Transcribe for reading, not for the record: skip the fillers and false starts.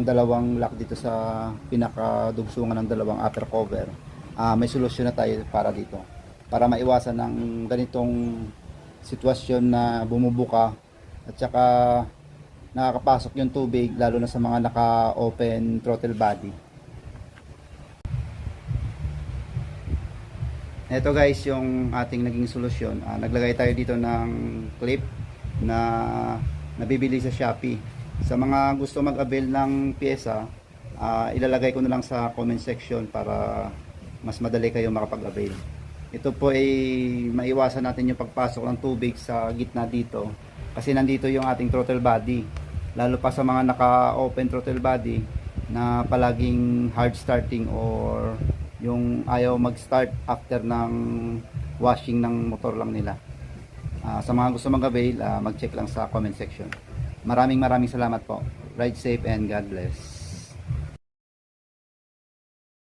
dalawang lock dito sa pinakadugsungan ng dalawang upper cover, may solusyon na tayo para dito. Para maiwasan ng ganitong sitwasyon na bumubuka at saka nakakapasok yung tubig lalo na sa mga naka-open throttle body. Ito guys yung ating naging solusyon. Naglagay tayo dito ng clip na nabibili sa Shopee. Sa mga gusto mag-avail ng pyesa, ilalagay ko na lang sa comment section para mas madali kayo makapag-avail. Ito po ay maiwasan natin yung pagpasok ng tubig sa gitna dito kasi nandito yung ating throttle body. Lalo pa sa mga naka-open throttle body na palaging hard starting or yung ayaw mag-start after ng washing ng motor lang nila. Sa mga gusto mag-avail, mag-check lang sa comment section. Maraming salamat po. Ride safe and God bless.